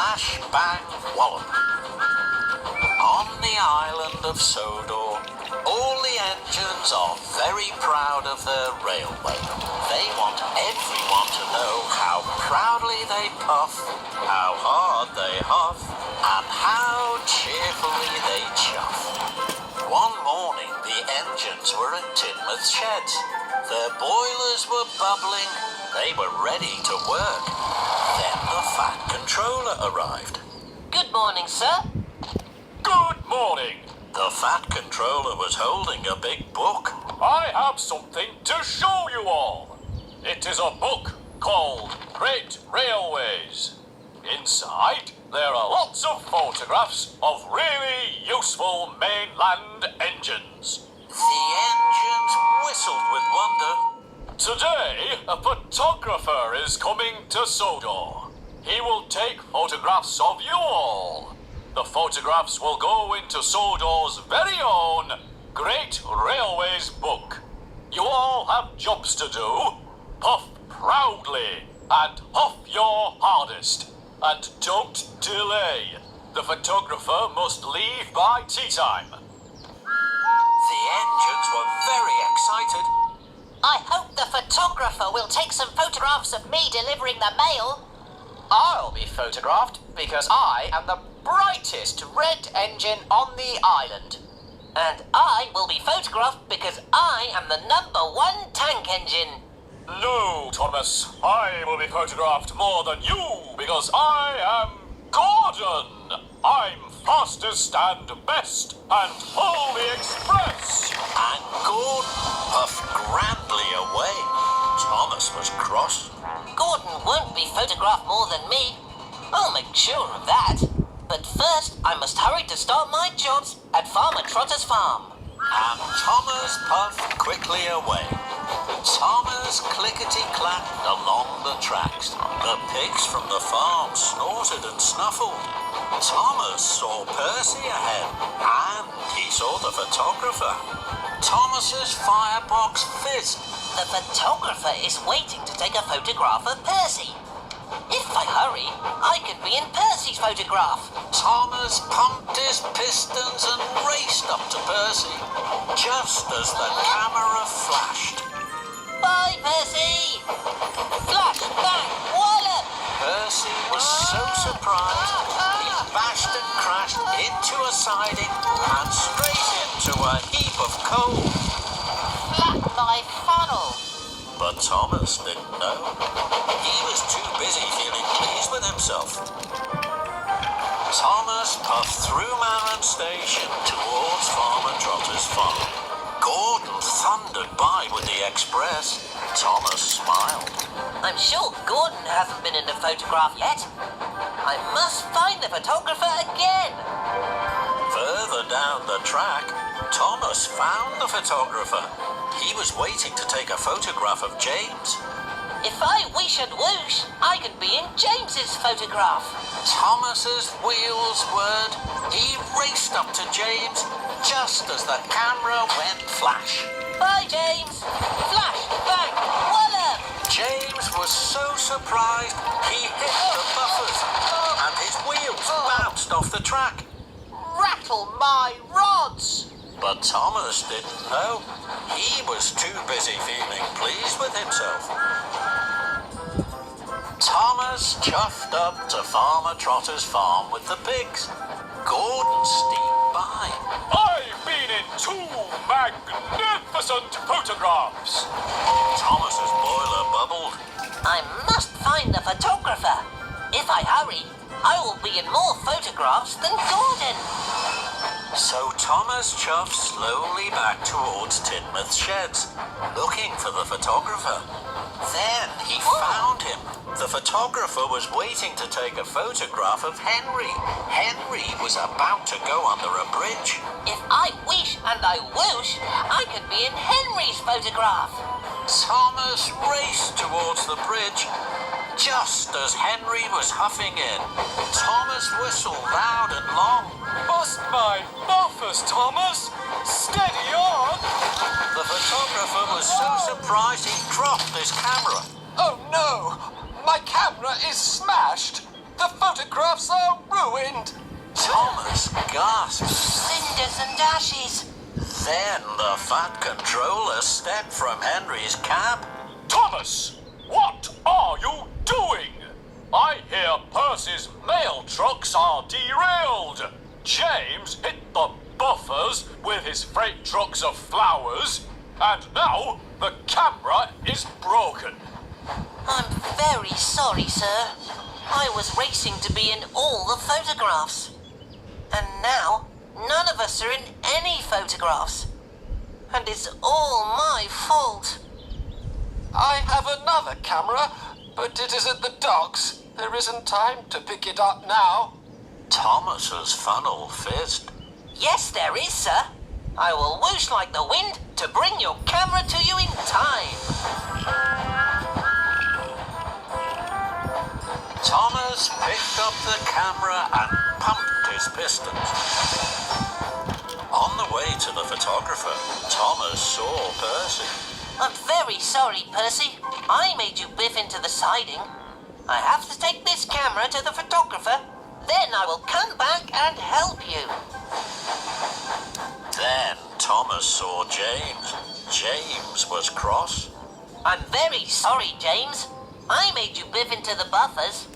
Flash, bang, wallop. On the island of Sodor, all the engines are very proud of their railway. They want everyone to know how proudly they puff, how hard they huff, and how cheerfully they chuff. One morning, the engines were at Tidmouth Sheds. Their boilers were bubbling. They were ready to work. Then the Fat Controller arrived. Good morning, sir. Good morning. The Fat Controller was holding a big book. I have something to show you all. It is a book called Great Railways. Inside, there are lots of photographs of really useful mainland engines. The engines whistled with wonder. Today, a photographer is coming to Sodor. He will take photographs of you all. The photographs will go into Sodor's very own Great Railways book. You all have jobs to do. Puff proudly and huff your hardest. And don't delay. The photographer must leave by tea time. The engines were very excited. I hope the photographer will take some photographs of me delivering the mail. I'll be photographed because I am the brightest red engine on the island. And I will be photographed because I am the #1 tank engine. No, Thomas, I will be photographed more than you because I am Gordon. I'm fastest and best and wholly express. And Gordon puffed grandly away. Thomas was cross. Gordon won't be photographed more than me. I'll make sure of that. But first, I must hurry to start my jobs at Farmer Trotter's farm. And Thomas puffed quickly away. Thomas clickety-clacked along the tracks. The pigs from the farm snorted and snuffled. Thomas saw Percy ahead, and he saw the photographer. Thomas's firebox fizzed. The photographer is waiting to take a photograph of Percy. If I hurry, I can be in Percy's photograph. Thomas pumped his pistons and raced up to Percy, just as the camera flashed. Bye, Percy! Flash, bang, wallop! Percy was so surprised, he bashed and crashed into a siding and straight into a heap of coal. Flat my funnel! But Thomas didn't know. He was too busy feeling pleased with himself. Thomas puffed through Mammon Station towards Farmer Trotter's farm. Gordon thundered by with the express. Thomas smiled. I'm sure Gordon hasn't been in the photograph yet. I must find the photographer again. Further down the track, Thomas found the photographer. He was waiting to take a photograph of James. If I wish and whoosh, I can be in James's photograph. Thomas's wheels whirred. He raced up to James just as the camera went flash. Bye, James. Flash, bang, wallop! James was so surprised he hit the buffers and his wheels bounced off the track. Rattle my rods! But Thomas didn't know. He was too busy feeling pleased with himself. Thomas chuffed up to Farmer Trotter's farm with the pigs. Gordon steamed by. I've been in 2 magnificent photographs. Thomas's boiler bubbled. I must find the photographer. If I hurry, I will be in more photographs than Gordon. So Thomas chuffed slowly back towards Tidmouth Sheds, looking for the photographer. Then he found him. The photographer was waiting to take a photograph of Henry. Henry was about to go under a bridge. If I wish and I whoosh, I can be in Henry's photograph. Thomas raced towards the bridge. Just as Henry was huffing in, Thomas whistled loud and long. Bust my buffers, Thomas! Steady on! The photographer was so surprised he dropped his camera. Oh no! My camera is smashed! The The photographs are ruined. Thomas gasped. Cinders and ashes. Then the Fat Controller stepped from Henry's cab. Thomas, what are you doing? I hear Percy's mail trucks are derailed. James hit the buffers with his freight trucks of flowers, and now the camera is broken. I'm very sorry, sir. I was racing to be in all the photographs. And now, none of us are in any photographs. And it's all my fault. I have another camera, but it is at the docks. There isn't time to pick it up now. Thomas's funnel fizzed. Yes, there is, sir. I will whoosh like the wind to bring your camera to you in time. Thomas picked up the camera and pumped his pistons. On the way to the photographer, Thomas saw Percy. I'm very sorry, Percy. I made you biff into the siding. I have to take this camera to the photographer. Then I will come back and help you. Then Thomas saw James. James was cross. I'm very sorry, James. I made you biff into the buffers.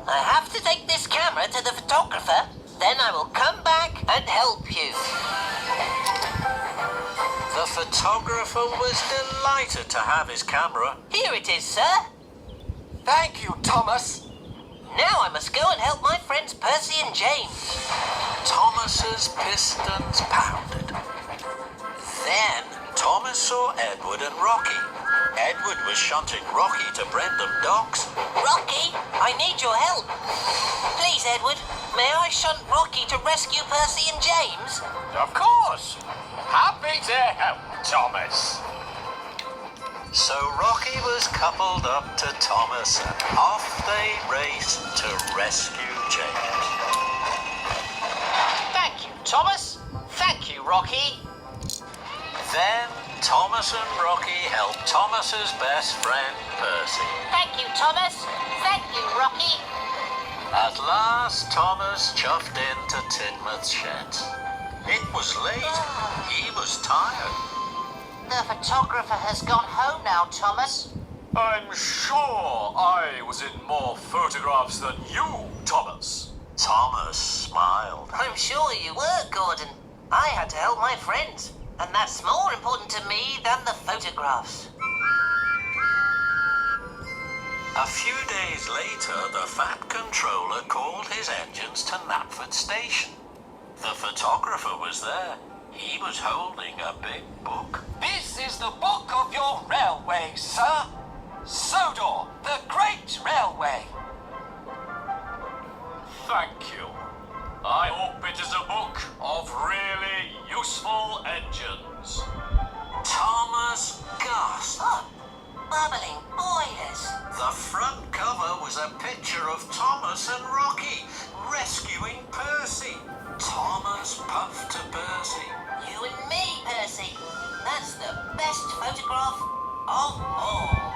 I have to take this camera to the photographer. Then I will come back and help you. The photographer was delighted to have his camera. Here it is, sir. Thank you, Thomas. Now I must go and help my friends Percy and James. Thomas's pistons pounded. Then Thomas saw Edward and Rocky. Edward was shunting Rocky to Brendam Docks. Rocky, I need your help. Please, Edward, may I shunt Rocky to rescue Percy and James? Of course. Happy to help, Thomas. So Rocky was coupled up to Thomas and off they raced to rescue James. Thank you, Thomas. Thank you, Rocky. Then Thomas and Rocky helped Thomas's best friend Percy. Thank you, Thomas. Thank you, Rocky. At last Thomas chuffed into Tidmouth's shed. It was late. He was tired. The photographer has gone home now, Thomas. I'm sure I was in more photographs than you, Thomas. Thomas smiled. I'm sure you were, Gordon. I had to help my friends, and that's more important to me than the photographs. A few days later, the Fat Controller called his engines to Knapford Station. The photographer was there. He was holding a big book. This is the book of your railway, sir. Sodor, the Great Railway. Thank you. I hope it is a book of really useful engines. Thomas gasped. Oh, bubbling boilers. The front cover was a picture of Thomas and Rocky rescuing Percy. Thomas puffed to Percy. You and me, Percy. That's the best photograph of all.